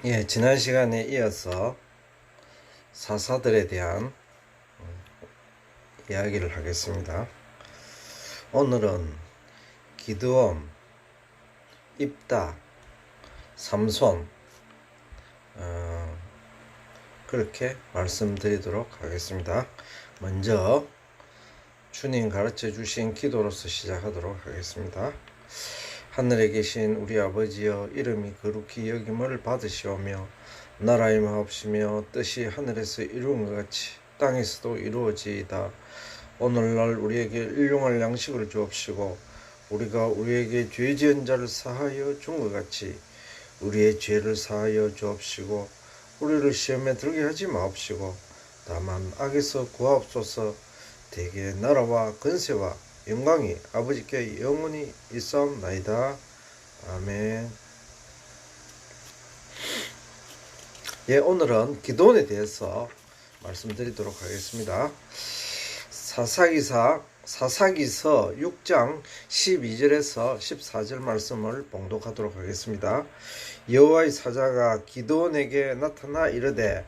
예, 지난 시간에 이어서 사사들에 대한 이야기를 하겠습니다. 오늘은 기드온, 입다, 삼손 그렇게 말씀드리도록 하겠습니다. 먼저 주님 가르쳐 주신 기도로서 시작하도록 하겠습니다. 하늘에 계신 우리 아버지여, 이름이 거룩히 여김을 받으시오며 나라의 마옵시며 뜻이 하늘에서 이루은 것 같이 땅에서도 이루어지이다. 오늘날 우리에게 일용할 양식을 주옵시고 우리가 우리에게 죄 지은 자를 사하여 준 것 같이 우리의 죄를 사하여 주옵시고 우리를 시험에 들게 하지 마옵시고 다만 악에서 구하옵소서. 대개 나라와 권세와 영광이 아버지께 영원히 있사옵나이다. 아멘. 예, 오늘은 기도원에 대해서 말씀드리도록 하겠습니다. 사사기서 6장 12절에서 14절 말씀을 봉독하도록 하겠습니다. 여호와의 사자가 기드온에게 나타나 이르되,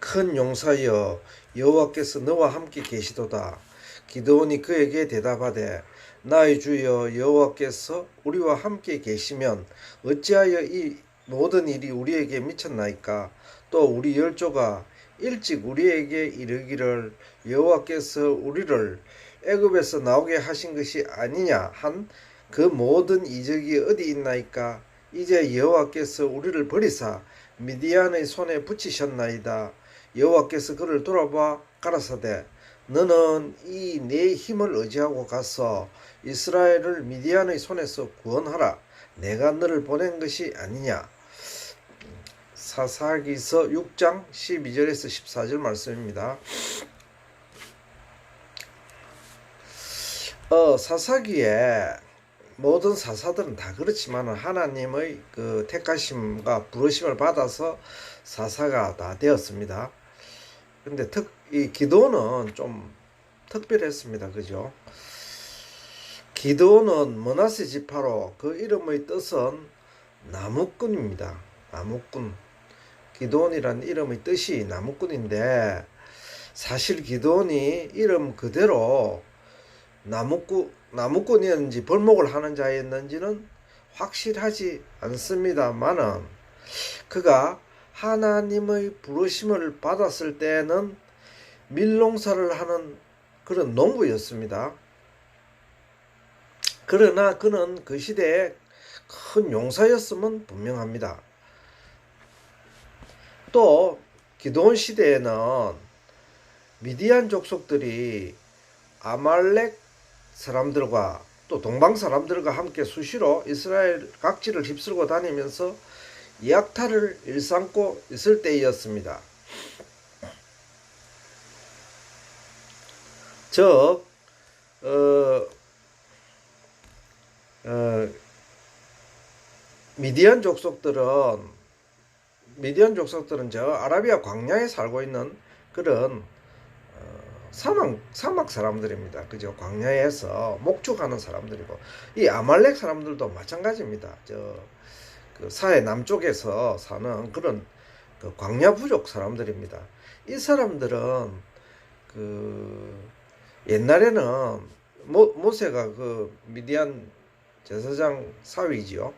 큰 용사여, 여호와께서 너와 함께 계시도다. 기드온이 그에게 대답하되, 나의 주여, 여호와께서 우리와 함께 계시면 어찌하여 이 모든 일이 우리에게 미쳤나이까? 또 우리 열조가 일찍 우리에게 이르기를 여호와께서 우리를 애굽에서 나오게 하신 것이 아니냐 한 그 모든 이적이 어디 있나이까? 이제 여호와께서 우리를 버리사 미디안의 손에 붙이셨나이다. 여호와께서 그를 돌아봐 가라사대, 너는 이 내 힘을 의지하고 가서 이스라엘을 미디안의 손에서 구원하라. 내가 너를 보낸 것이 아니냐. 사사기서 6장 12절에서 14절 말씀입니다. 사사기에 모든 사사들은 다 그렇지만 하나님의 그 택하심과 부르심을 받아서 사사가 다 되었습니다. 근데 이 기도는 좀 특별했습니다. 그죠? 기도는 므낫세 지파로 그 이름의 뜻은 나무꾼입니다. 나무꾼. 기도원이라는 이름의 뜻이 나무꾼인데, 사실 기도원이 이름 그대로 나무꾼이었는지 벌목을 하는 자였는지는 확실하지 않습니다만은, 그가 하나님의 부르심을 받았을 때는 밀농사를 하는 그런 농부였습니다. 그러나 그는 그 시대에 큰 용사였음은 분명합니다. 또 기드온 시대에는 미디안 족속들이 아말렉 사람들과 또 동방 사람들과 함께 수시로 이스라엘 각지를 휩쓸고 다니면서 약탈을 일삼고 있을 때였습니다. 즉 미디안 족속들은 저 아라비아 광야에 살고 있는 그런 사막 사람들입니다. 그죠? 광야에서 목축하는 사람들이고, 이 아말렉 사람들도 마찬가지입니다. 그 사해 남쪽에서 사는 그런 그 광야 부족 사람들입니다. 이 사람들은 그 옛날에는 모세가 그 미디안 제사장 사위지요.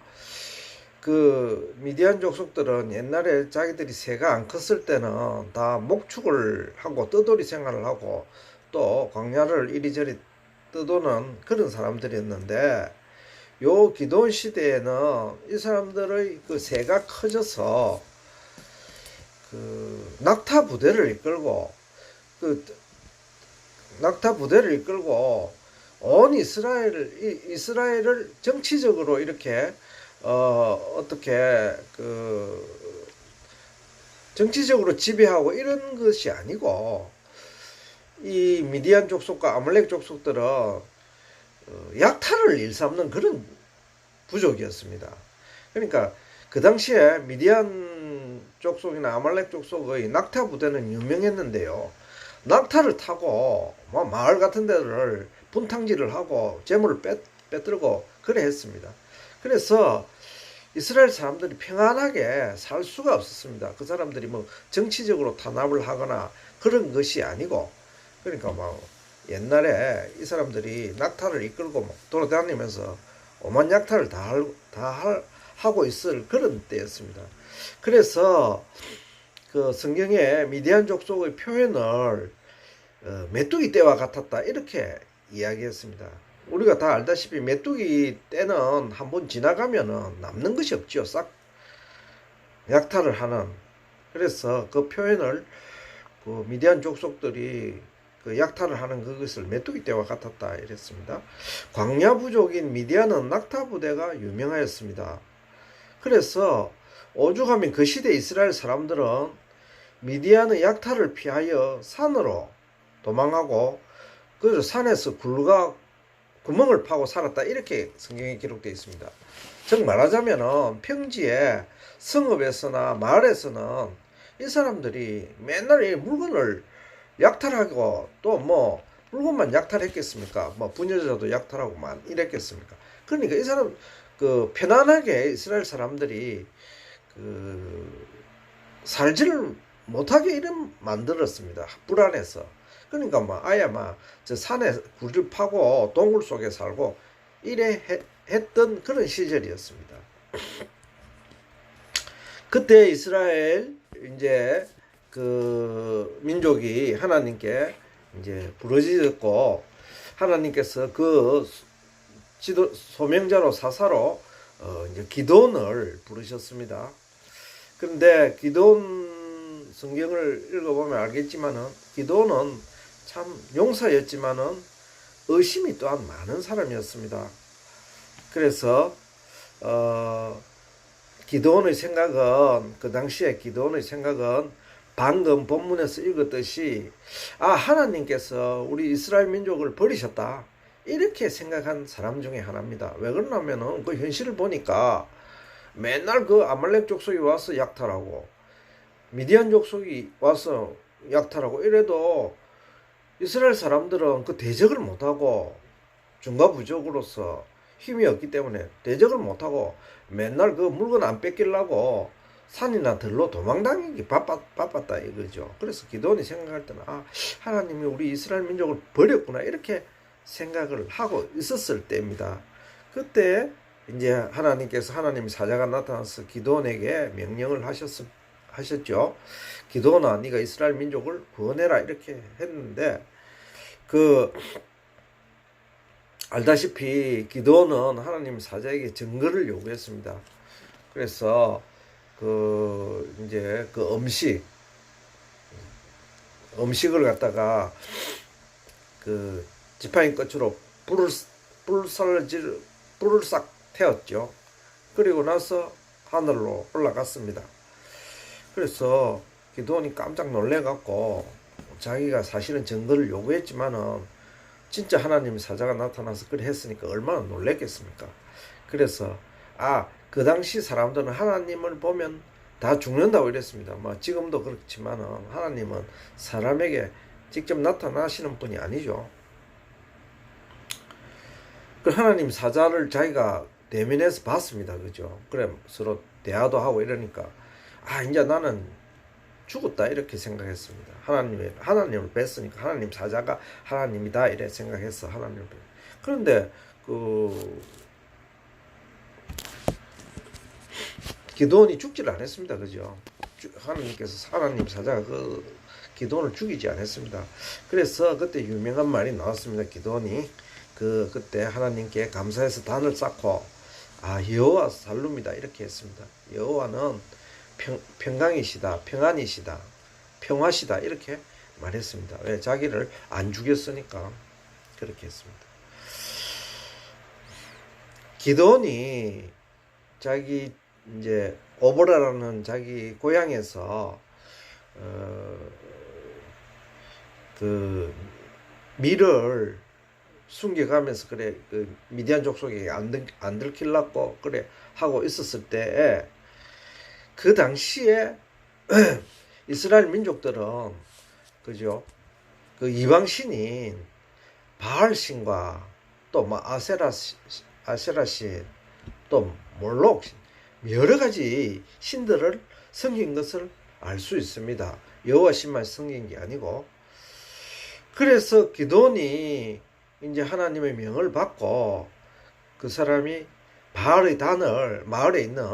그 미디안 족속들은 옛날에 자기들이 새가 안 컸을 때는 다 목축을 하고 떠돌이 생활을 하고 또 광야를 이리저리 떠도는 그런 사람들이었는데, 요 기드온 시대에는 이 사람들의 그 새가 커져서 그 낙타 부대를 이끌고 온 이스라엘을 정치적으로 이렇게 어떻게 그 정치적으로 지배하고 이런 것이 아니고, 이 미디안 족속과 아말렉 족속들은 약탈을 일삼는 그런 부족이었습니다. 그러니까 그 당시에 미디안 족속이나 아말렉 족속의 낙타 부대는 유명했는데요, 낙타를 타고 마을 같은 데를 분탕질을 하고 재물을 빼들고 그래 했습니다. 그래서 이스라엘 사람들이 평안하게 살 수가 없었습니다. 그 사람들이 뭐 정치적으로 탄압을 하거나 그런 것이 아니고, 그러니까 막 옛날에 이 사람들이 낙타를 이끌고 막 돌아다니면서 오만 약탈을 하고 있을 그런 때였습니다. 그래서 그 성경에 미디안 족속의 표현을 메뚜기 떼와 같았다 이렇게 이야기했습니다. 우리가 다 알다시피 메뚜기 떼는 한번 지나가면은 남는 것이 없지요. 싹 약탈을 하는. 그래서 그 표현을 그 미디안 족속들이 그 약탈을 하는 그것을 메뚜기 떼와 같았다 이랬습니다. 광야 부족인 미디안은 낙타 부대가 유명하였습니다. 그래서 오죽하면 그 시대 이스라엘 사람들은 미디안의 약탈을 피하여 산으로 도망하고 그래서 산에서 굴가 구멍을 파고 살았다 이렇게 성경에 기록되어 있습니다. 즉 말하자면은 평지에 성읍에서나 마을에서는 이 사람들이 맨날 이 물건을 약탈하고 또 뭐 물건만 약탈했겠습니까? 뭐 부녀자도 약탈하고만 이랬겠습니까? 그러니까 이 사람 그 편안하게 이스라엘 사람들이 그 살지를 못하게 이름 만들었습니다. 불안해서. 그러니까 뭐 아예 막 저 산에 굴을 파고 동굴 속에 살고 이래 했던 그런 시절이었습니다. 그때 이스라엘 이제 그 민족이 하나님께 이제 부르짖었고 하나님께서 그 지도 소명자로 사사로 이제 기도원을 부르셨습니다. 그런데 기도원 성경을 읽어보면 알겠지만은 기도원은 참 용사였지만은 의심이 또한 많은 사람이었습니다. 그래서 기도원의 생각은 그 당시에 기도원의 생각은 방금 본문에서 읽었듯이 하나님께서 우리 이스라엘 민족을 버리셨다 이렇게 생각한 사람 중에 하나입니다. 왜 그러냐면은 그 현실을 보니까 맨날 그 아말렉 족속이 와서 약탈하고 미디안 족속이 와서 약탈하고 이래도 이스라엘 사람들은 그 대적을 못하고 중과부족으로서 힘이 없기 때문에 대적을 못하고 맨날 그 물건 안 뺏기려고 산이나 들로 도망다니기 바빴다 이거죠. 그래서 기도원이 생각할 때는 하나님이 우리 이스라엘 민족을 버렸구나 이렇게 생각을 하고 있었을 때입니다. 그때 이제 하나님께서 하나님 사자가 나타나서 기도원에게 명령을 하셨죠. 기도원아 네가 이스라엘 민족을 구원해라 이렇게 했는데 알다시피 기도원은 하나님 사자에게 증거를 요구했습니다. 그래서 이제 그 음식을 갖다가 그 지팡이 끝으로 불을 싹 태웠죠. 그리고 나서 하늘로 올라갔습니다. 그래서 기도원이 깜짝 놀래갖고 자기가 사실은 증거를 요구했지만은 진짜 하나님 사자가 나타나서 그래 했으니까 얼마나 놀랬겠습니까? 그래서 그 당시 사람들은 하나님을 보면 다 죽는다고 이랬습니다. 뭐 지금도 그렇지만은 하나님은 사람에게 직접 나타나시는 분이 아니죠. 그 하나님 사자를 자기가 대면해서 봤습니다. 그죠? 그래 서로 대화도 하고 이러니까 이제 나는 죽었다 이렇게 생각했습니다. 하나님을 뵀으니까 하나님 사자가 하나님이다 이래 생각해서 하나님을 뵀. 그런데 기도원이 죽지를 않았습니다. 그죠? 하나님 사자가 그 기도원을 죽이지 않았습니다. 그래서 그때 유명한 말이 나왔습니다. 기도원이 그때 하나님께 감사해서 단을 쌓고 여호와 살룹니다 이렇게 했습니다. 여호와는 평강이시다, 평안이시다, 평화시다 이렇게 말했습니다. 왜? 자기를 안 죽였으니까 그렇게 했습니다. 기도원이 자기 이제 오보라라는 자기 고향에서 그 밀을 숨겨가면서 그래 그 미디안 족속에게 안 들키려고 그래 하고 있었을 때 그 당시에 이스라엘 민족들은 그죠? 그 이방신인 바알신과 또 뭐 아세라신 또 몰록신 여러 가지 신들을 섬긴 것을 알 수 있습니다. 여호와 신만 섬긴 게 아니고. 그래서 기돈이 이제 하나님의 명을 받고 그 사람이 바알의 단을 마을에 있는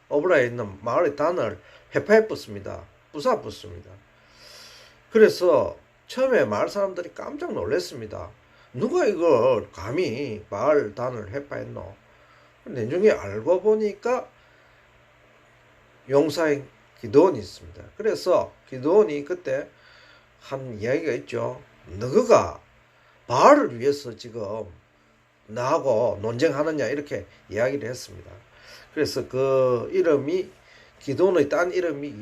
오브라에 있는 마을의 단을 회파해 붓습니다. 부숴 붓습니다. 그래서 처음에 마을 사람들이 깜짝 놀랐습니다. 누가 이걸 감히 마을 단을 회파했노? 나중에 알고 보니까 용사인 기드온이 있습니다. 그래서 기드온이 그때 한 이야기가 있죠. 너가 바알을 위해서 지금 나하고 논쟁하느냐 이렇게 이야기를 했습니다. 그래서 그 이름이 기드온의 딴 이름이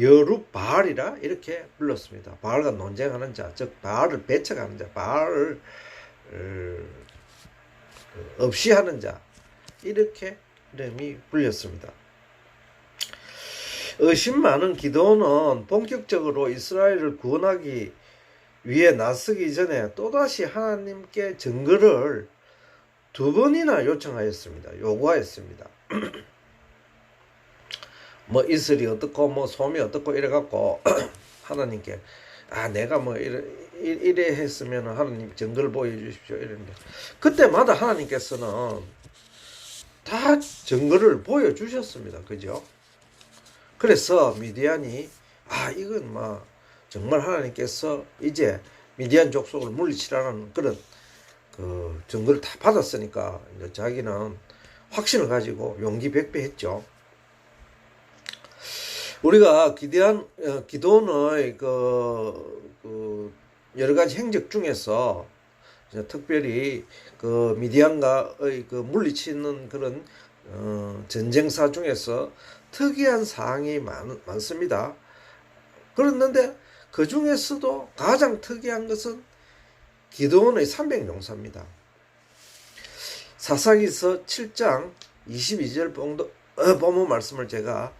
여룻바알이라 이렇게 불렀습니다. 바알과 논쟁하는 자, 즉 바알을 배척하는 자, 바알을 없이 하는 자, 이렇게 이름이 불렸습니다. 의심 많은 기드온은 본격적으로 이스라엘을 구원하기 위해 나서기 전에 또다시 하나님께 증거를 2번이나 요청하였습니다. 요구하였습니다. 뭐 이슬이 어떻고 뭐 솜이 어떻고 이래갖고 하나님께 내가 뭐 이래 했으면 하나님 증거를 보여주십시오 이랬는데, 그때마다 하나님께서는 다 증거를 보여주셨습니다. 그죠? 그래서 미디안이 이건 뭐 정말 하나님께서 이제 미디안 족속을 물리치라는 그런 그 증거를 다 받았으니까 이제 자기는 확신을 가지고 용기 백배했죠. 우리가 기드온의 그 여러 가지 행적 중에서 특별히 그 미디안과의 그 물리치는 그런 전쟁사 중에서 특이한 사항이 많습니다. 그랬는데 그 중에서도 가장 특이한 것은 기드온의 300용사입니다. 사사기서 7장 22절 본문 말씀을 제가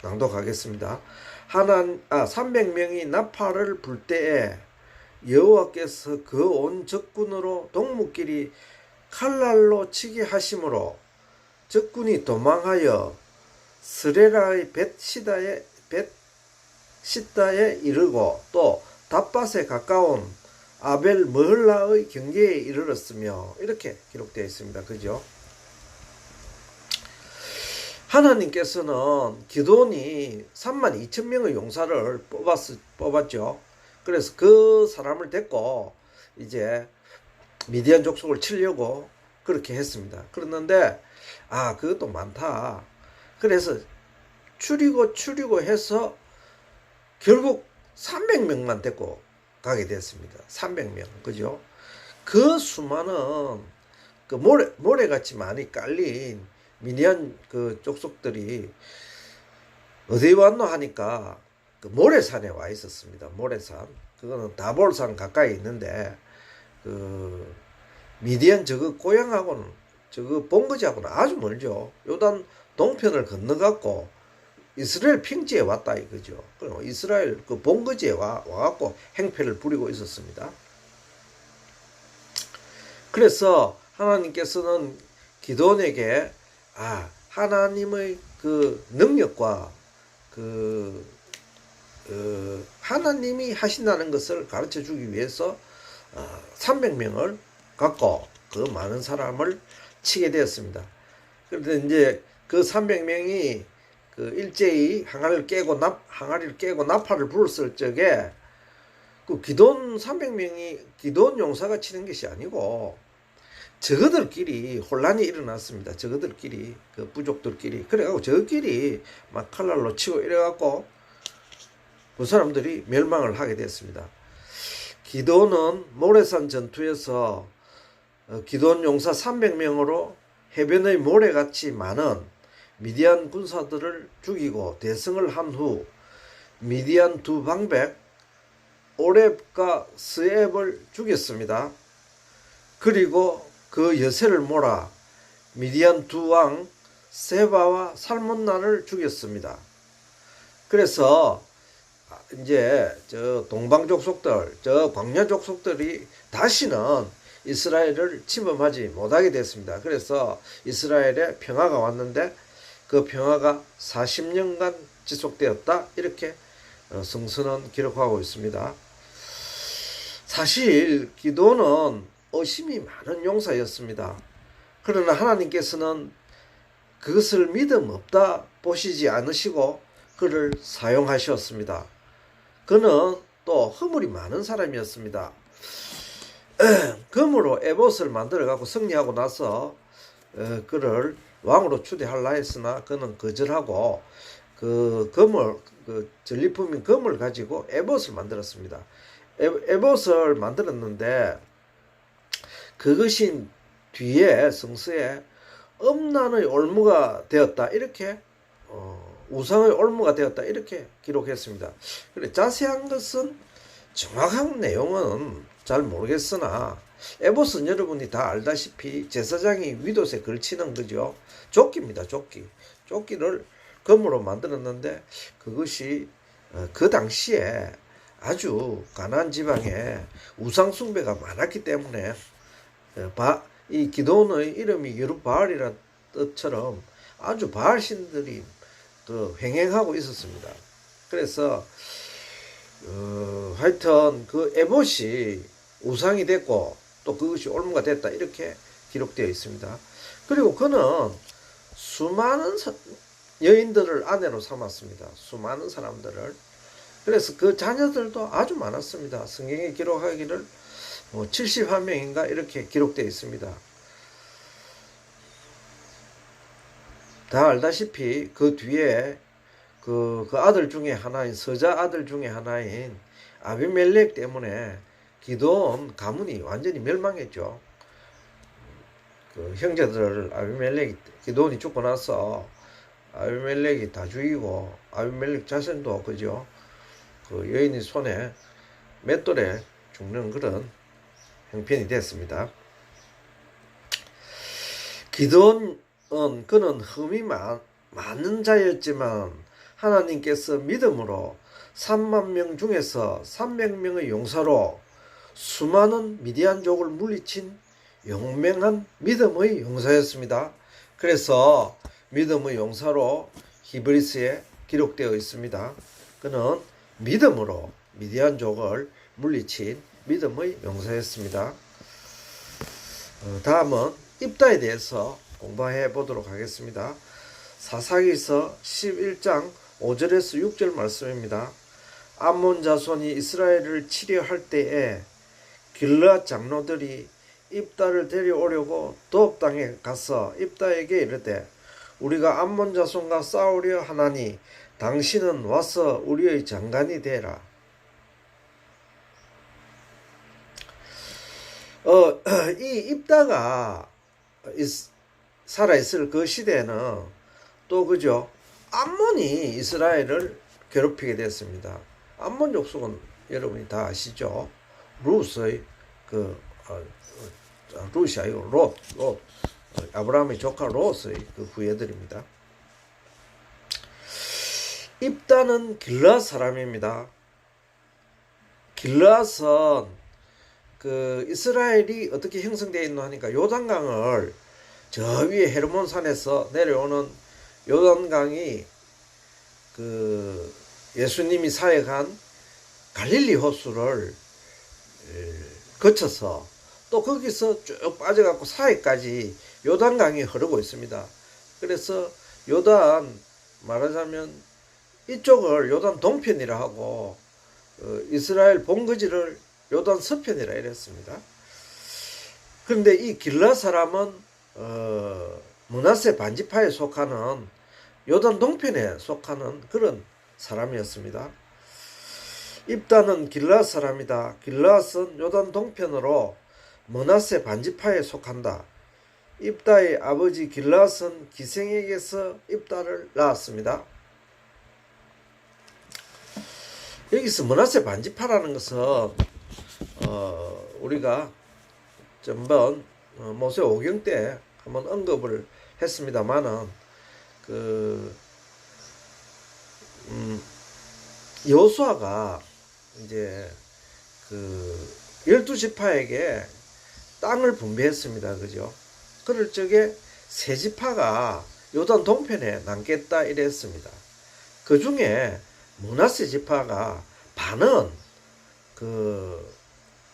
낭독하겠습니다. 300명이 나팔을 불 때에 여호와께서 그 온 적군으로 동무끼리 칼날로 치게 하심으로 적군이 도망하여 스레라의 벳시다에 이르고 또 답밭에 가까운 아벨 머흘라의 경계에 이르렀으며 이렇게 기록되어 있습니다. 그죠? 하나님께서는 기드온이 32,000명의 용사를 뽑았죠. 그래서 그 사람을 데리고 이제 미디안 족속을 치려고 그렇게 했습니다. 그랬는데 그것도 많다. 그래서 추리고 해서 결국 300명만 데리고 가게 됐습니다. 300명. 그죠? 그 수많은 그 모래같이 많이 깔린 미디안 그 족속들이 어디 왔노 하니까 그 모래산에 와 있었습니다. 모래산. 그거는 다볼산 가까이 있는데 그 미디안 저거 고향하고는 저거 본거지하고는 아주 멀죠. 요단 동편을 건너갖고 이스라엘 평지에 왔다 이거죠. 그럼 이스라엘 그 본거지에 와갖고 행패를 부리고 있었습니다. 그래서 하나님께서는 기드온에게 하나님의 그 능력과 하나님이 하신다는 것을 가르쳐 주기 위해서 300명을 갖고 그 많은 사람을 치게 되었습니다. 그런데 이제 그 300명이 그 일제히 항아리를 깨고 나팔을 불었을 적에 그 기돈 300명이 기돈 용사가 치는 것이 아니고 저거들끼리 혼란이 일어났습니다. 저거들끼리 그 부족들끼리 그래갖고 저끼리 막 칼날로 치고 이래갖고 그 사람들이 멸망을 하게 됐습니다. 기돈은 모래산 전투에서 기돈 용사 300명으로 해변의 모래같이 많은 미디안 군사들을 죽이고 대승을 한 후 미디안 두 방백 오렙과 스앱을 죽였습니다. 그리고 그 여세를 몰아 미디안 두 왕 세바와 살몬나를 죽였습니다. 그래서 이제 저 동방 족속들, 저 광야 족속들이 다시는 이스라엘을 침범하지 못하게 됐습니다. 그래서 이스라엘에 평화가 왔는데 그 평화가 40년간 지속되었다. 이렇게 성서는 기록하고 있습니다. 사실 기도는 의심이 많은 용사였습니다. 그러나 하나님께서는 그것을 믿음 없다 보시지 않으시고 그를 사용하셨습니다. 그는 또 허물이 많은 사람이었습니다. 금으로 에봇을 만들어 갖고 승리하고 나서 그를 왕으로 추대하려 했으나 그는 거절하고 그 금을 그 전리품인 금을 가지고 에봇을 만들었습니다. 에봇을 만들었는데 그것이 뒤에 성서에 음란의 올무가 되었다 이렇게 우상의 올무가 되었다 이렇게 기록했습니다. 그래 자세한 것은 정확한 내용은 잘 모르겠으나 에봇은 여러분이 다 알다시피 제사장이 윗옷에 걸치는 거죠. 조끼입니다. 조끼를 금으로 만들었는데 그것이 그 당시에 아주 가나안 지방에 우상 숭배가 많았기 때문에 이 기도원의 이름이 여룻바알이라는 뜻처럼 아주 바알 신들이 횡행하고 있었습니다. 그래서 하여튼 그 에봇이 우상이 됐고 또 그것이 올무가 됐다 이렇게 기록되어 있습니다. 그리고 그는 수많은 여인들을 아내로 삼았습니다. 수많은 사람들을. 그래서 그 자녀들도 아주 많았습니다. 성경에 기록하기를 71명인가 이렇게 기록되어 있습니다. 다 알다시피 그 뒤에 그 아들 중에 하나인 서자 아들 중에 하나인 아비멜렉 때문에 기드온 가문이 완전히 멸망했죠. 그 형제들을 아비멜렉이 기드온이 죽고 나서 아비멜렉이 다 죽이고 아비멜렉 자신도 그죠. 그 여인의 손에 맷돌에 죽는 그런 형편이 됐습니다. 기드온은 그는 흠이 많은 자였지만 하나님께서 믿음으로 3만 명 중에서 300명의 용사로 수많은 미디안족을 물리친 용맹한 믿음의 용사였습니다. 그래서 믿음의 용사로 히브리서에 기록되어 있습니다. 그는 믿음으로 미디안족을 물리친 믿음의 용사였습니다. 다음은 입다에 대해서 공부해 보도록 하겠습니다. 사사기서 11장 5절에서 6절 말씀입니다. 암몬 자손이 이스라엘을 치려 할 때에 길르앗 장로들이 입다를 데려오려고 도읍 땅에 가서 입다에게 이르되 우리가 암몬 자손과 싸우려 하나니 당신은 와서 우리의 장관이 되라. 이 입다가 살아있을 그 시대에는 또 그죠 암몬이 이스라엘을 괴롭히게 됐습니다. 암몬 족속은 여러분이 다 아시죠. 룻의 룻이 아니고 롯 아브라함의 조카 롯의 그 후예들입니다. 입다는 길르앗 사람입니다. 길르앗은 그 이스라엘이 어떻게 형성되어 있노 하니까 요단강을 저 위에 헤르몬 산에서 내려오는 요단강이 그 예수님이 사역한 갈릴리 호수를 거쳐서 또 거기서 쭉 빠져갖고 사해까지 요단강이 흐르고 있습니다. 그래서 요단 말하자면 이쪽을 요단 동편이라 하고 이스라엘 본거지를 요단 서편이라 이랬습니다. 그런데 이 길르앗 사람은 므낫세 반지파에 속하는 요단 동편에 속하는 그런 사람이었습니다. 입다는 길르앗 사람이다. 길르앗은 요단 동편으로 므낫세 반지파에 속한다. 입다의 아버지 길르앗은 기생에게서 입다를 낳았습니다. 여기서 므낫세 반지파라는 것은 우리가 전번 모세 오경 때 한번 언급을 했습니다만은 여호수아가 이제 12지파에게 땅을 분배했습니다. 그죠? 그럴 적에 세 지파가 요단 동편에 남겠다 이랬습니다. 그 중에 므낫세 지파가 반은 그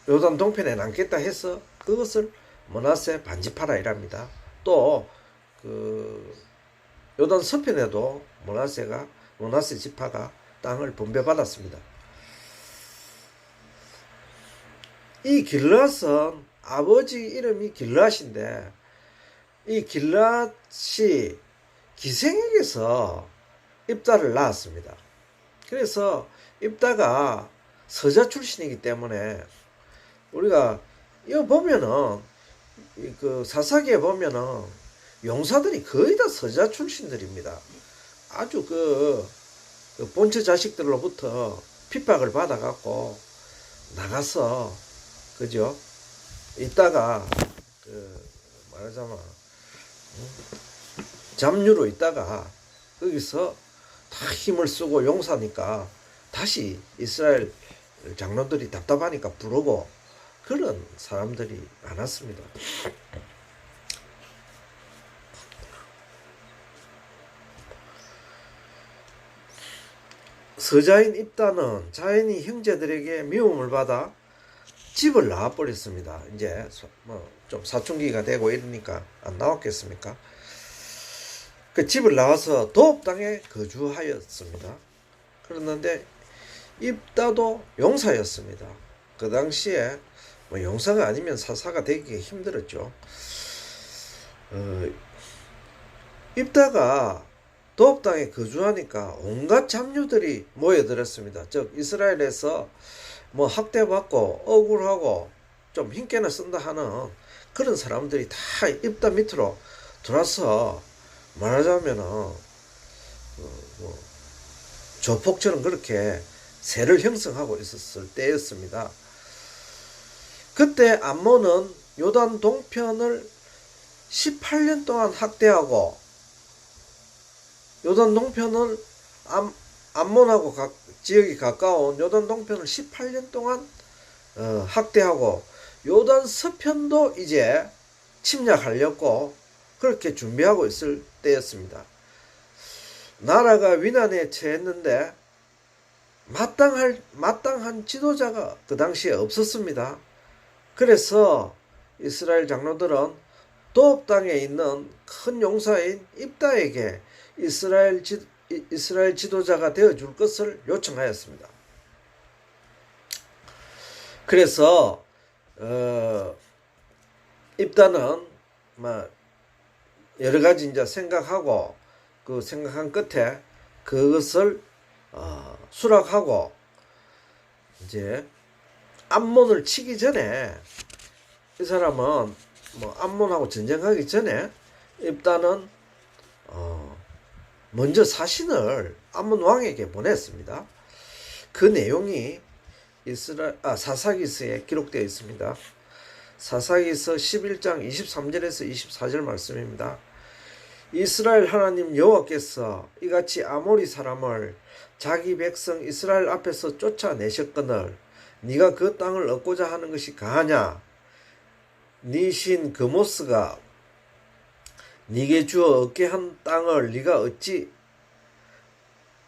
요단 동편에 남겠다 해서 그것을 므낫세 반지파라 이랍니다. 또 그 요단 서편에도 므낫세 지파가 땅을 분배받았습니다. 이 길앗은 아버지 이름이 길앗인데 이 길앗이 기생에게서 입다를 낳았습니다. 그래서 입다가 서자 출신이기 때문에 우리가 이거 보면은 그 사사기에 보면은 용사들이 거의 다 서자 출신들입니다. 아주 그 본처 자식들로부터 핍박을 받아갖고 나가서 그죠? 있다가 말하자면 잡류로 있다가 거기서 다 힘을 쓰고 용사니까 다시 이스라엘 장로들이 답답하니까 부르고 그런 사람들이 많았습니다. 서자인 입다는 자연히 형제들에게 미움을 받아 집을 나와버렸습니다. 이제 좀 사춘기가 되고 이러니까 안 나왔겠습니까? 그 집을 나와서 도읍 땅에 거주하였습니다. 그랬는데 입다도 용사였습니다. 그 당시에 용사가 아니면 사사가 되기 힘들었죠. 입다가 도읍 땅에 거주하니까 온갖 잡류들이 모여들었습니다. 즉 이스라엘에서 학대받고 억울하고 좀 힘께나 쓴다 하는 그런 사람들이 다 입다 밑으로 들어와서 말하자면은 조폭처럼 그렇게 세를 형성하고 있었을 때였습니다. 그때 암몬은 요단 동편을 18년 동안 학대하고 요단 동편을 암몬하고 지역이 가까운 요단 동편을 18년 동안 학대하고 요단 서편도 이제 침략하려고 그렇게 준비하고 있을 때였습니다. 나라가 위난에 처했는데 마땅한 지도자가 그 당시에 없었습니다. 그래서 이스라엘 장로들은 도읍 땅에 있는 큰 용사인 입다에게 이스라엘 지도자가 되어줄 것을 요청하였습니다. 그래서 입다는 여러 가지 이제 생각하고 그 생각한 끝에 그것을 수락하고 이제 암몬을 치기 전에 이 사람은 암몬하고 전쟁하기 전에 입다는 먼저 사신을 암몬 왕에게 보냈습니다. 그 내용이 사사기서에 기록되어 있습니다. 사사기서 11장 23절에서 24절 말씀입니다. 이스라엘 하나님 여호와께서 이같이 아모리 사람을 자기 백성 이스라엘 앞에서 쫓아내셨거늘 네가 그 땅을 얻고자 하는 것이 가하냐? 네 신 그모스가 네게 주어 얻게 한 땅을 네가 얻지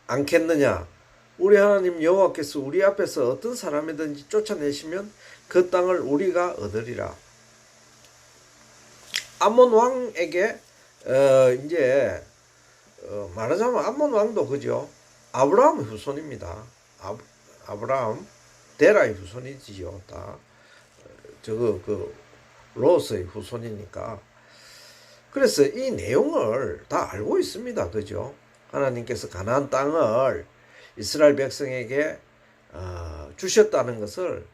않겠느냐? 우리 하나님 여호와께서 우리 앞에서 어떤 사람이든지 쫓아내시면 그 땅을 우리가 얻으리라. 암몬 왕에게 이제 말하자면 암몬 왕도 그죠? 아브라함의 후손입니다. 아브라함 데라의 후손이지요. 다 로스의 후손이니까. 그래서 이 내용을 다 알고 있습니다. 그죠? 하나님께서 가나안 땅을 이스라엘 백성에게 주셨다는 것을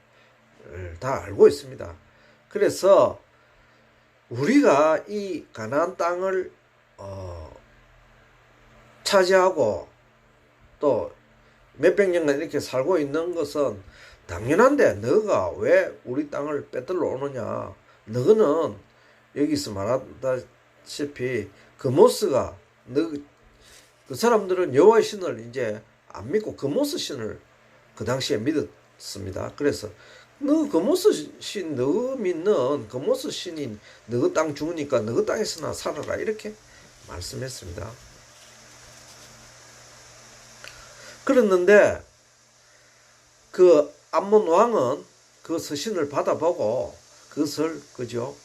다 알고 있습니다. 그래서 우리가 이 가나안 땅을 차지하고 또 몇백 년간 이렇게 살고 있는 것은 당연한데 너가 왜 우리 땅을 빼들러 오느냐? 너는 여기서 말하다시피 그모스가 그 사람들은 여호와의 신을 이제 안 믿고 그모스 신을 그 당시에 믿었습니다. 그래서 너 거모스 신, 너 믿는 거모스 신이 너 땅 주니까 너 땅에서나 살아라 이렇게 말씀했습니다. 그랬는데 그 암몬 왕은 그 서신을 받아보고 그것을 그죠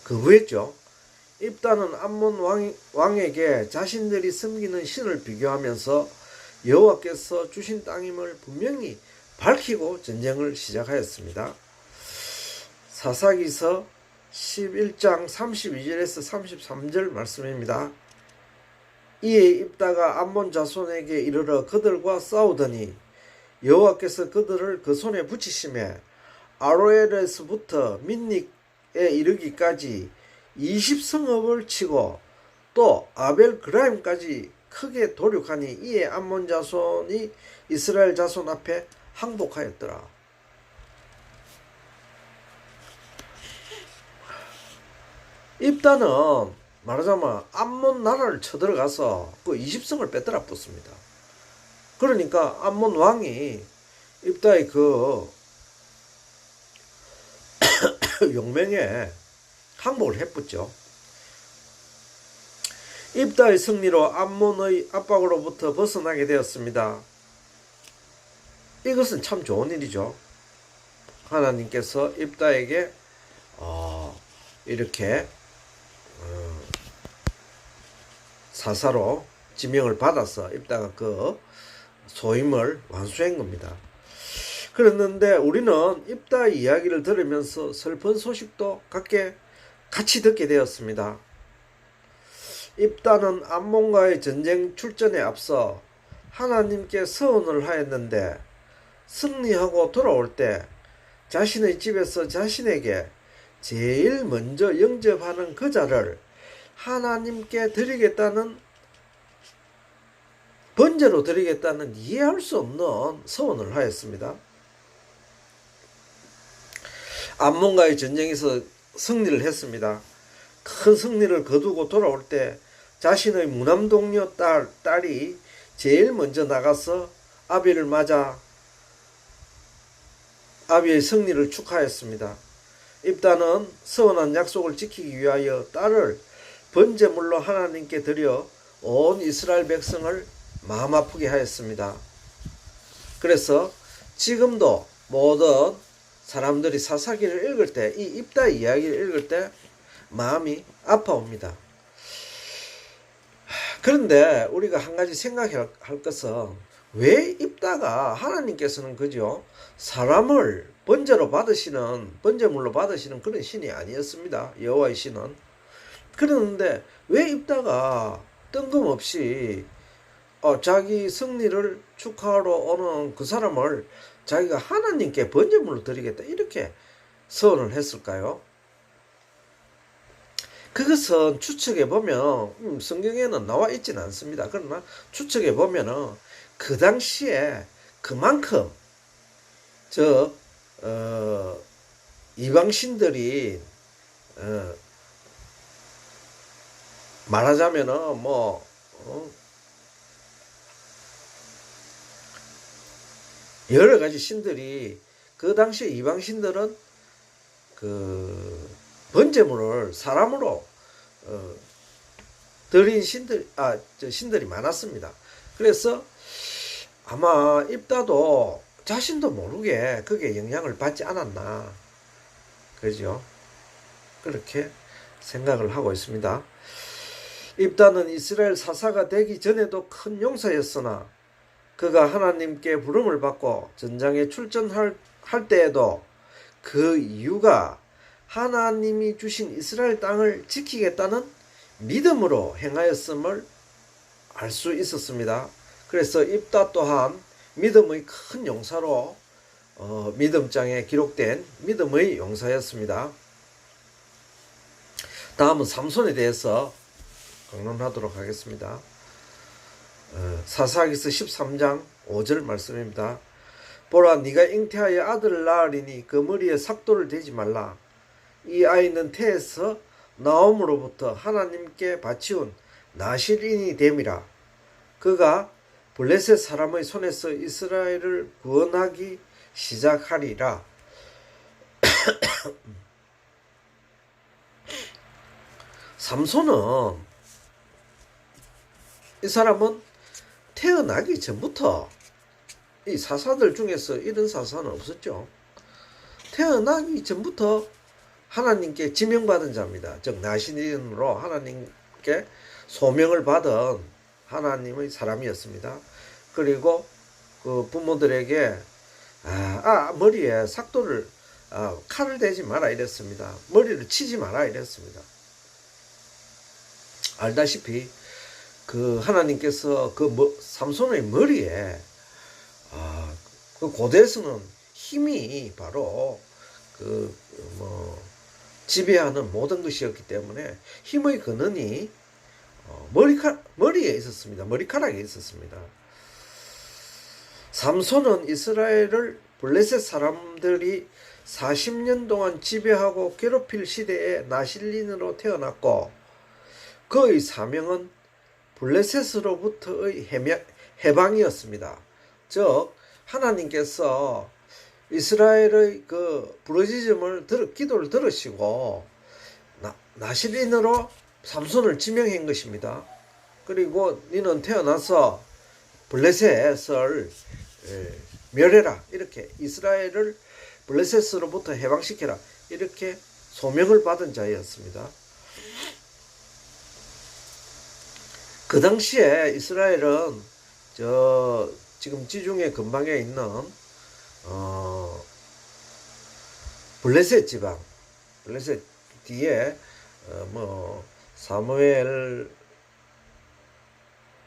거부했죠. 입다는 암몬 왕에게 자신들이 섬기는 신을 비교하면서 여호와께서 주신 땅임을 분명히 밝히고 전쟁을 시작하였습니다. 사사기서 11장 32절에서 33절 말씀입니다. 이에 입다가 암몬 자손에게 이르러 그들과 싸우더니 여호와께서 그들을 그 손에 붙이심에 아로엘에서부터 민닉에 이르기까지 20성읍을 치고 또 아벨 그라임까지 크게 도륙하니 이에 암몬 자손이 이스라엘 자손 앞에 항복하였더라. 입다는 말하자면 암몬 나라를 쳐들어가서 그 20성을 뺏더라 붙습니다. 그러니까 암몬 왕이 입다의 그 용맹에 항복을 해붙죠. 입다의 승리로 암몬의 압박으로부터 벗어나게 되었습니다. 이것은 참 좋은 일이죠. 하나님께서 입다에게 이렇게 사사로 지명을 받아서 입다가 그 소임을 완수한 겁니다. 그랬는데 우리는 입다 이야기를 들으면서 슬픈 소식도 같이 듣게 되었습니다. 입다는 암몬과의 전쟁 출전에 앞서 하나님께 서원을 하였는데 승리하고 돌아올 때 자신의 집에서 자신에게 제일 먼저 영접하는 그 자를 하나님께 드리겠다는 번제로 드리겠다는 이해할 수 없는 서원을 하였습니다. 암몬과의 전쟁에서 승리를 했습니다. 큰 승리를 거두고 돌아올 때 자신의 무남동녀 딸이 제일 먼저 나가서 아비를 맞아 아비의 승리를 축하했습니다. 입다는 서원한 약속을 지키기 위하여 딸을 번제물로 하나님께 드려 온 이스라엘 백성을 마음 아프게 하였습니다. 그래서 지금도 모든 사람들이 사사기를 읽을 때, 이 입다 이야기를 읽을 때 마음이 아파옵니다. 그런데 우리가 한 가지 생각해야 할 것은 왜 입다가 하나님께서는 그죠 사람을 번제물로 받으시는 그런 신이 아니었습니다. 여호와의 신은. 그러는데 왜 입다가 뜬금없이 자기 승리를 축하하러 오는 그 사람을 자기가 하나님께 번제물로 드리겠다 이렇게 서원을 했을까요? 그것은 추측해 보면 성경에는 나와 있지는 않습니다. 그러나 추측해 보면은 그 당시에 그만큼 이방신들이 말하자면은 여러 가지 신들이 그 당시에 이방신들은 그 번제물을 사람으로 드린 신들이 많았습니다. 그래서 아마 입다도 자신도 모르게 그게 영향을 받지 않았나 그죠? 그렇게 생각을 하고 있습니다. 입다는 이스라엘 사사가 되기 전에도 큰 용사였으나 그가 하나님께 부름을 받고 전장에 출전할 때에도 그 이유가 하나님이 주신 이스라엘 땅을 지키겠다는 믿음으로 행하였음을 알 수 있었습니다. 그래서 입다 또한 믿음의 큰 용사로 믿음장에 기록된 믿음의 용사였습니다. 다음은 삼손에 대해서 강론하도록 하겠습니다. 사사기서 13장 5절 말씀입니다. 보라, 네가 잉태하여 아들을 낳으리니 그 머리에 삭도를 대지 말라. 이 아이는 태에서 나옴으로부터 하나님께 바치운 나실인이 됨이라. 그가 블레셋 사람의 손에서 이스라엘을 구원하기 시작하리라. 삼손은 이 사람은 태어나기 전부터 이 사사들 중에서 이런 사사는 없었죠. 태어나기 전부터 하나님께 지명받은 자입니다. 즉 나시린으로 하나님께 소명을 받은 하나님의 사람이었습니다. 그리고 그 부모들에게 머리에 삭도를 칼을 대지 마라 이랬습니다. 머리를 치지 마라 이랬습니다. 알다시피 그 하나님께서 그 삼손의 머리에 그 고대에서는 힘이 바로 지배하는 모든 것이었기 때문에 힘의 근원이 머리에 있었습니다. 머리카락에 있었습니다. 삼손은 이스라엘을 블레셋 사람들이 40년 동안 지배하고 괴롭힐 시대에 나실린으로 태어났고 그의 사명은 블레셋으로부터의 해방이었습니다. 즉 하나님께서 이스라엘의 그 부르짖음을 기도를 들으시고 나실린으로 삼손을 지명한 것입니다. 그리고 너는 태어나서 블레셋을 멸해라 이렇게 이스라엘을 블레셋으로부터 해방시켜라 이렇게 소명을 받은 자였습니다. 그 당시에 이스라엘은 지금 지중해 근방에 있는 블레셋 지방, 블레셋 뒤에 사무엘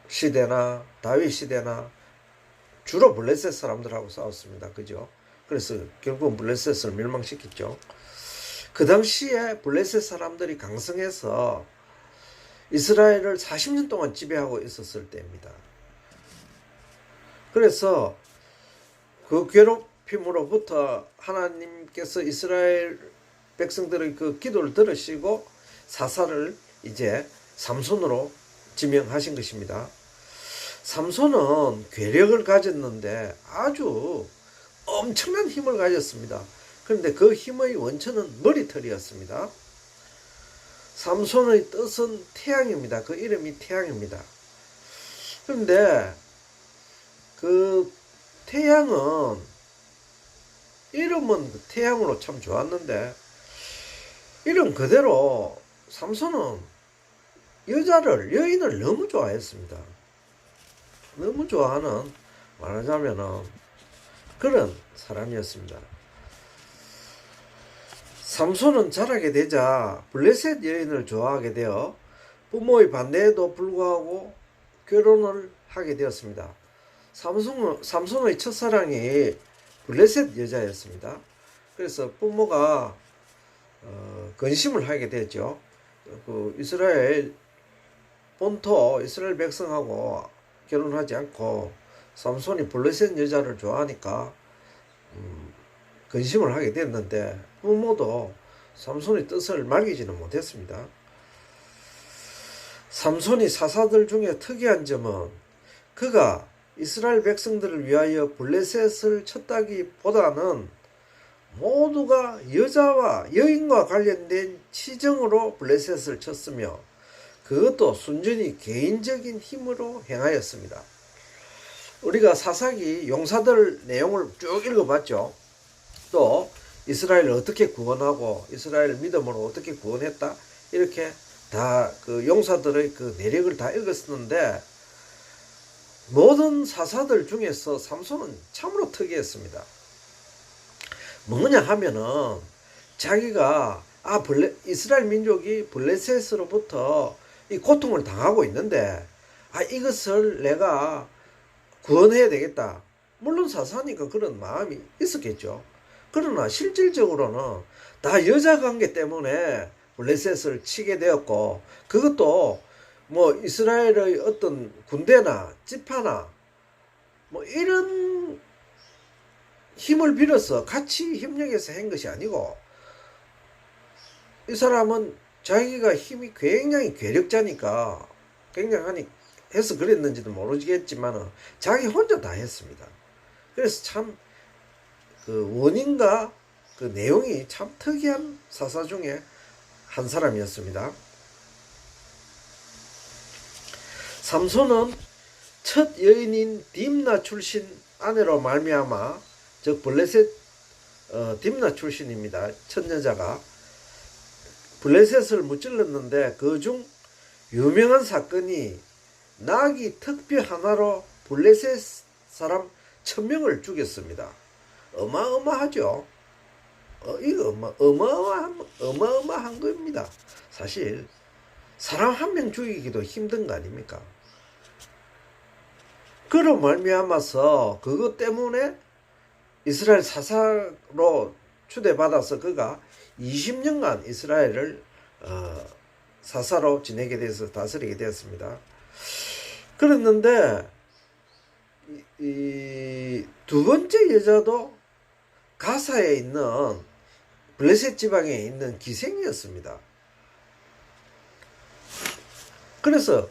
시대나 다윗 시대나 주로 블레셋 사람들하고 싸웠습니다. 그죠? 그래서 결국은 블레셋을 멸망시켰죠. 그 당시에 블레셋 사람들이 강성해서 이스라엘을 40년 동안 지배하고 있었을 때입니다. 그래서 그 괴롭힘으로부터 하나님께서 이스라엘 백성들의 그 기도를 들으시고 사사를 이제 삼손으로 지명하신 것입니다. 삼손은 괴력을 가졌는데 아주 엄청난 힘을 가졌습니다. 그런데 그 힘의 원천은 머리털이었습니다. 삼손의 뜻은 태양입니다. 그 이름이 태양입니다. 그런데 그 태양은 이름은 태양으로 참 좋았는데 이름 그대로 삼손은 여인을 너무 좋아했습니다. 너무 좋아하는, 말하자면은 그런 사람이었습니다. 삼손은 자라게 되자 블레셋 여인을 좋아하게 되어 부모의 반대에도 불구하고 결혼을 하게 되었습니다. 삼손의 첫사랑이 블레셋 여자였습니다. 그래서 부모가 근심을 하게 되죠. 그 이스라엘 본토 이스라엘 백성하고 결혼하지 않고 삼손이 블레셋 여자를 좋아하니까 근심을 하게 됐는데 부모도 삼손의 뜻을 말리지는 못했습니다. 삼손이 사사들 중에 특이한 점은 그가 이스라엘 백성들을 위하여 블레셋을 쳤다기보다는 모두가 여인과 관련된 치정으로 블레셋을 쳤으며 그것도 순전히 개인적인 힘으로 행하였습니다. 우리가 사사기 용사들 내용을 쭉 읽어봤죠. 또 이스라엘을 어떻게 구원하고 이스라엘 믿음으로 어떻게 구원했다 이렇게 다 그 용사들의 그 내력을 다 읽었었는데 모든 사사들 중에서 삼손은 참으로 특이했습니다. 뭐냐 하면은 자기가 이스라엘 민족이 블레셋으로부터 이 고통을 당하고 있는데 이것을 내가 구원해야 되겠다. 물론 사사니까 그런 마음이 있었겠죠. 그러나 실질적으로는 다 여자 관계 때문에 블레셋을 치게 되었고 그것도 이스라엘의 어떤 군대나 지파나 이런 힘을 빌어서 같이 협력해서 한 것이 아니고 이 사람은 자기가 힘이 굉장히 괴력자니까 굉장하니 해서 그랬는지도 모르겠지만 자기 혼자 다 했습니다. 그래서 참 그 원인과 그 내용이 참 특이한 사사 중에 한 사람이었습니다. 삼손은 첫 여인인 딥나 출신 아내로 말미암아, 즉 블레셋 딥나 출신입니다. 첫 여자가 블레셋을 무찔렀는데 그 중 유명한 사건이 나귀 특비 하나로 블레셋 사람 1000명을 죽였습니다. 어마어마하죠. 이거 어마어마한 겁니다. 사실 사람 한 명 죽이기도 힘든 거 아닙니까? 그로 말미암아서 그것 때문에 이스라엘 사사로 추대받아서 그가 20년간 이스라엘을 사사로 지내게 돼서 다스리게 되었습니다. 그랬는데 이 두 번째 여자도 가사에 있는 블레셋 지방에 있는 기생이었습니다. 그래서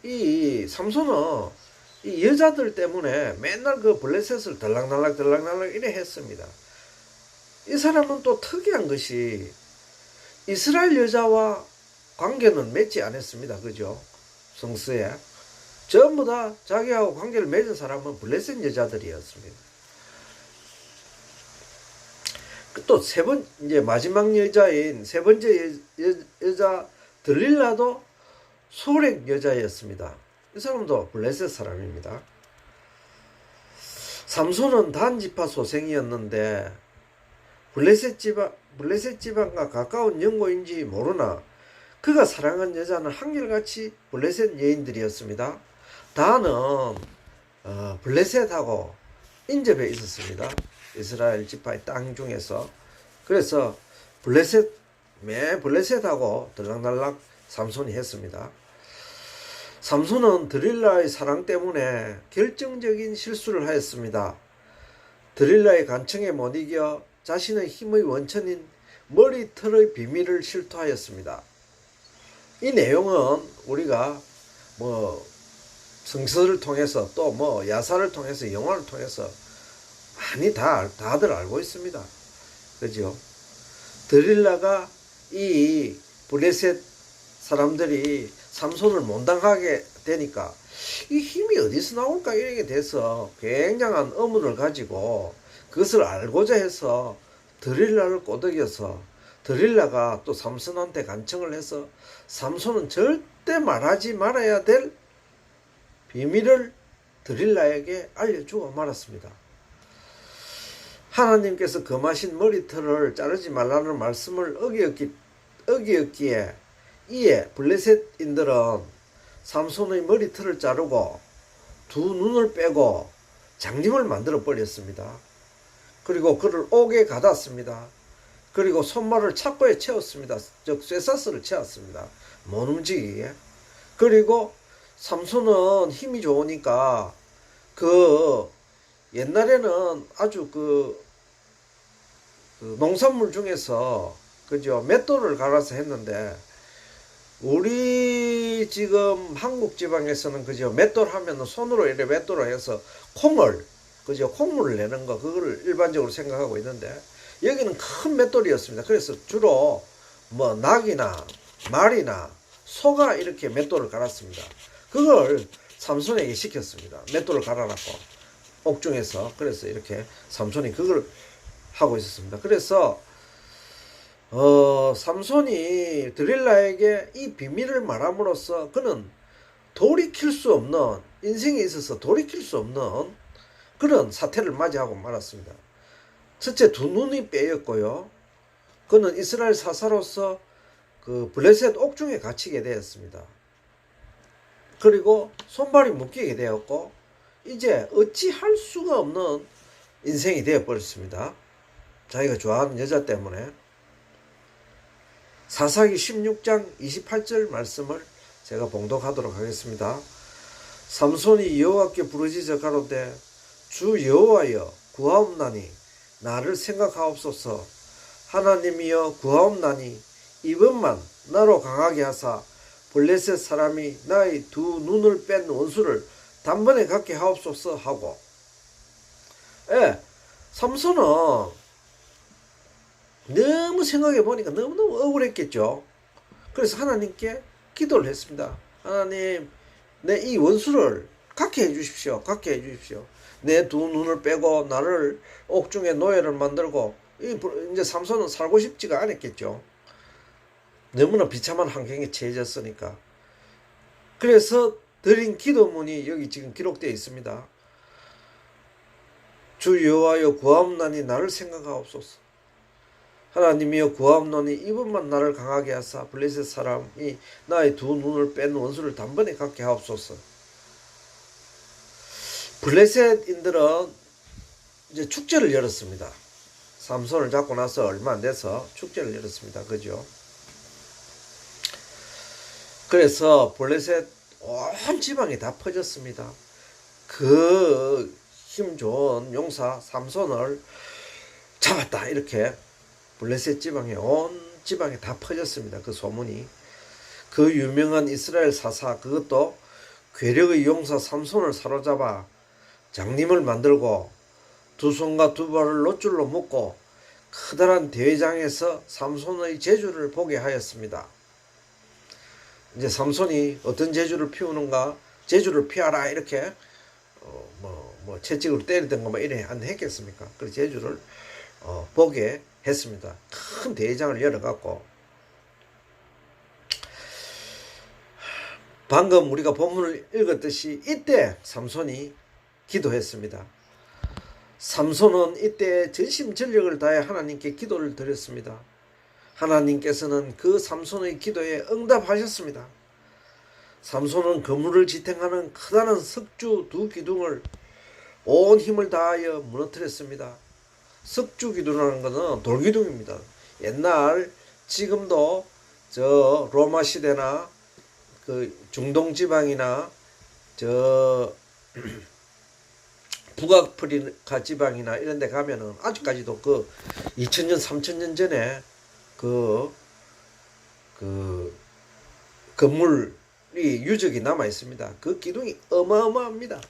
이 삼손은 이 여자들 때문에 맨날 그 블레셋을 들락날락 이래 했습니다. 이 사람은 또 특이한 것이 이스라엘 여자와 관계는 맺지 않았습니다. 그죠? 성서에 전부 다 자기하고 관계를 맺은 사람은 블레셋 여자들이었습니다. 또 이제 마지막 여자인 세 번째 여자 들릴라도 소렉 여자였습니다. 이 사람도 블레셋 사람입니다. 삼손은 단지파 소생이었는데 블레셋 지방과 가까운 연고인지 모르나 그가 사랑한 여자는 한결같이 블레셋 여인들이었습니다. 다는 블레셋하고 인접해 있었습니다. 이스라엘 지파의 땅 중에서. 그래서 블레셋하고 들락날락 삼손이 했습니다. 삼손은 드릴라의 사랑 때문에 결정적인 실수를 하였습니다. 드릴라의 간청에 못 이겨 자신의 힘의 원천인 머리털의 비밀을 실토하였습니다. 이 내용은 우리가 성서를 통해서 또 야사를 통해서 영화를 통해서 많이 다들 알고 있습니다. 그죠? 드릴라가 이 블레셋 사람들이 삼손을 못당하게 되니까 이 힘이 어디서 나올까 이렇게 돼서 굉장한 의문을 가지고 그것을 알고자 해서 드릴라를 꼬드겨서 드릴라가 또 삼손한테 간청을 해서 삼손은 절대 말하지 말아야 될 비밀을 드릴라에게 알려주고 말았습니다. 하나님께서 금하신 머리털을 자르지 말라는 말씀을 어기었기에 이에 블레셋인들은 삼손의 머리털을 자르고 두 눈을 빼고 장님을 만들어 버렸습니다. 그리고 그를 옥에 가뒀습니다. 그리고 손발을 착고에 채웠습니다. 즉 쇠사슬을 채웠습니다. 못 움직이게. 그리고 삼손은 힘이 좋으니까 옛날에는 아주 농산물 중에서 그죠 맷돌을 갈아서 했는데 우리 지금 한국 지방에서는 그죠 맷돌 하면은 손으로 이렇게 맷돌을 해서 콩물을 내는 거 그거를 일반적으로 생각하고 있는데 여기는 큰 맷돌이었습니다. 그래서 주로 낙이나 말이나 소가 이렇게 맷돌을 갈았습니다. 그걸 삼손에게 시켰습니다. 맷돌을 갈아놨고 옥중에서. 그래서 이렇게 삼손이 그걸 하고 있었습니다. 그래서 삼손이 드릴라에게 이 비밀을 말함으로써 그는 돌이킬 수 없는, 인생에 있어서 돌이킬 수 없는 그런 사태를 맞이하고 말았습니다. 첫째, 두 눈이 빼였고요. 그는 이스라엘 사사로서 그 블레셋 옥중에 갇히게 되었습니다. 그리고 손발이 묶이게 되었고 이제 어찌할 수가 없는 인생이 되어버렸습니다. 자기가 좋아하는 여자 때문에. 사사기 16장 28절 말씀을 제가 봉독하도록 하겠습니다. 삼손이 여호와께 부르짖어 가로되 주 여호와여 구하옵나니 나를 생각하옵소서. 하나님이여 구하옵나니 이번만 나로 강하게 하사 블레셋 사람이 나의 두 눈을 뺀 원수를 단번에 갖게 하옵소서 하고. 삼손은 너무 생각해 보니까 너무너무 억울했겠죠. 그래서 하나님께 기도를 했습니다. 하나님, 내 이 원수를 갖게 해주십시오. 갖게 해주십시오. 내 두 눈을 빼고 나를 옥중에 노예를 만들고, 이제 삼손은 살고 싶지가 않았겠죠. 너무나 비참한 환경에 처해졌으니까. 그래서 드린 기도문이 여기 지금 기록되어 있습니다. 주 여호와여, 구하옵나니 나를 생각하옵소서. 하나님이여, 구하옵나니 이번만 나를 강하게 하사 블레셋 사람이 나의 두 눈을 뺀 원수를 단번에 갖게 하옵소서. 블레셋인들은 이제 축제를 열었습니다. 삼손을 잡고 나서 얼마 안 돼서 축제를 열었습니다. 그죠? 그래서 블레셋 온 지방이 다 퍼졌습니다. 그 힘 좋은 용사 삼손을 잡았다, 이렇게 블레셋 지방에, 온 지방에 다 퍼졌습니다. 그 소문이. 그 유명한 이스라엘 사사, 그것도 괴력의 용사 삼손을 사로잡아 장님을 만들고 두 손과 두 발을 놋줄로 묶고 커다란 대회장에서 삼손의 재주를 보게 하였습니다. 이제 삼손이 어떤 재주를 피우는가, 재주를 피하라, 이렇게 채찍으로 때리든가 이래 안 했겠습니까? 그 재주를 보게 했습니다. 큰 대회장을 열어갖고, 방금 우리가 본문을 읽었듯이 이때 삼손이 기도했습니다. 삼손은 이때 전심전력을 다해 하나님께 기도를 드렸습니다. 하나님께서는 그 삼손의 기도에 응답하셨습니다. 삼손은 그물을 지탱하는 커다란 석주 두 기둥을 온 힘을 다하여 무너뜨렸습니다. 석주 기둥이라는 것은 돌기둥입니다. 옛날, 지금도 저 로마 시대나 그 중동 지방이나 저 북아프리카 지방이나 이런 데 가면은 아직까지도 그 2000년 3000년 전에 그 건물이 유적이 남아 있습니다. 그 기둥이 어마어마합니다.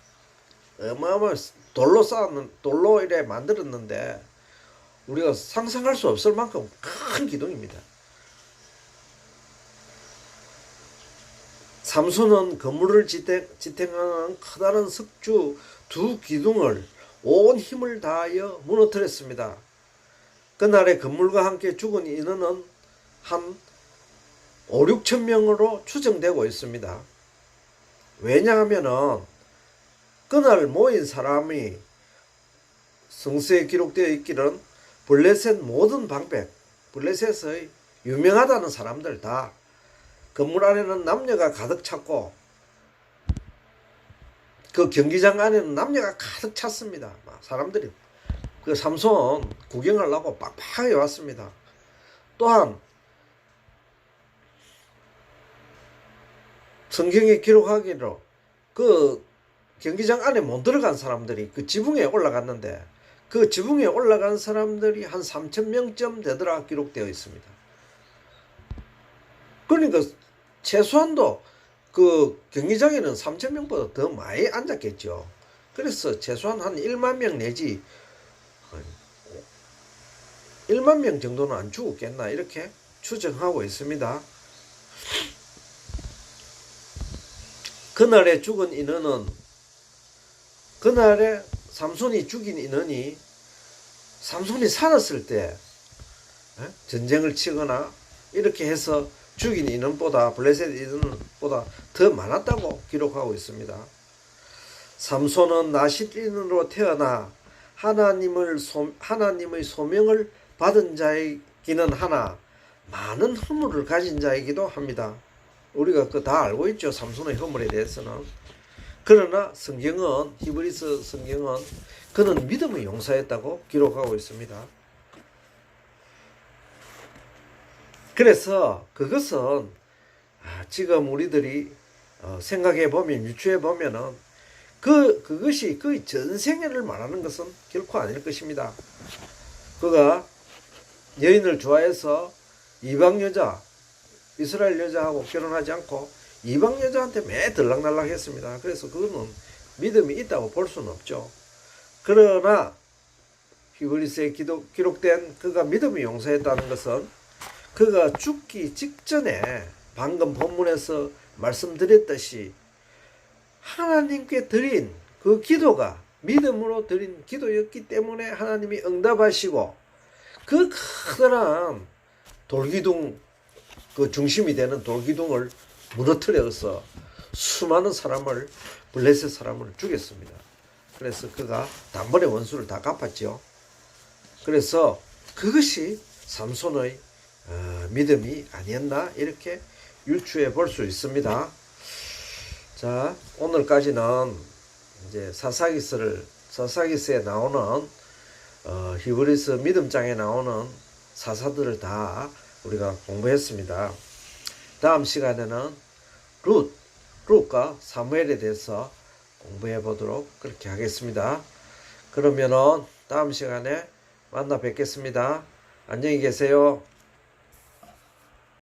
돌로 이래 만들었는데 우리가 상상할 수 없을 만큼 큰 기둥입니다. 삼손은 건물을 지탱하는 커다란 석주 두 기둥을 온 힘을 다하여 무너뜨렸습니다. 그날의 건물과 함께 죽은 인원은 한 5, 6천 명으로 추정되고 있습니다. 왜냐하면은 그날 모인 사람이 성서에 기록되어 있기는 블레셋 모든 방백, 블레셋의 유명하다는 사람들 다 건물 안에는 남녀가 가득 찼고 그 경기장 안에는 남녀가 가득 찼습니다. 사람들이 그 삼손 구경하려고 빡빡하게 왔습니다. 또한 성경에 기록하기로 그 경기장 안에 못 들어간 사람들이 그 지붕에 올라갔는데 그 지붕에 올라간 사람들이 한 3,000명쯤 되더라 기록되어 있습니다. 그러니까 최소한도 그 경기장에는 3,000명보다 더 많이 앉았겠죠. 그래서 최소한 한 1만 명 내지 1만 명 정도는 안 죽었겠나 이렇게 추정하고 있습니다. 그날에 죽은 인원은 그날에 삼손이 죽인 인원이 삼손이 살았을 때 전쟁을 치거나 이렇게 해서 죽인 인원보다 블레셋 인원보다 더 많았다고 기록하고 있습니다. 삼손은 나실인으로 태어나 하나님의 소명을 받은 자이기는 하나 많은 허물을 가진 자이기도 합니다. 우리가 그 다 알고 있죠. 삼손의 허물에 대해서는. 그러나 성경은, 히브리서 성경은 그는 믿음의 용사였다고 기록하고 있습니다. 그래서 그것은 지금 우리들이 생각해 보면, 유추해 보면은 그것이 그의 전생애를 말하는 것은 결코 아닐 것입니다. 그가 여인을 좋아해서 이방 여자, 이스라엘 여자하고 결혼하지 않고 이방 여자한테 매 들락날락 했습니다. 그래서 그거는 믿음이 있다고 볼 수는 없죠. 그러나 히브리서에 기록된 그가 믿음을 용서했다는 것은 그가 죽기 직전에 방금 본문에서 말씀드렸듯이 하나님께 드린 그 기도가 믿음으로 드린 기도였기 때문에 하나님이 응답하시고 그 커다란 돌기둥, 그 중심이 되는 돌기둥을 무너뜨려서 수많은 사람을, 블레셋 사람을 죽였습니다. 그래서 그가 단번에 원수를 다 갚았죠. 그래서 그것이 삼손의 믿음이 아니었나 이렇게 유추해 볼 수 있습니다. 자, 오늘까지는 이제 사사기서에 나오는 히브리서 믿음장에 나오는 사사들을 다 우리가 공부했습니다. 다음 시간에는 룻과 사무엘에 대해서 공부해 보도록 그렇게 하겠습니다. 그러면은 다음 시간에 만나 뵙겠습니다. 안녕히 계세요.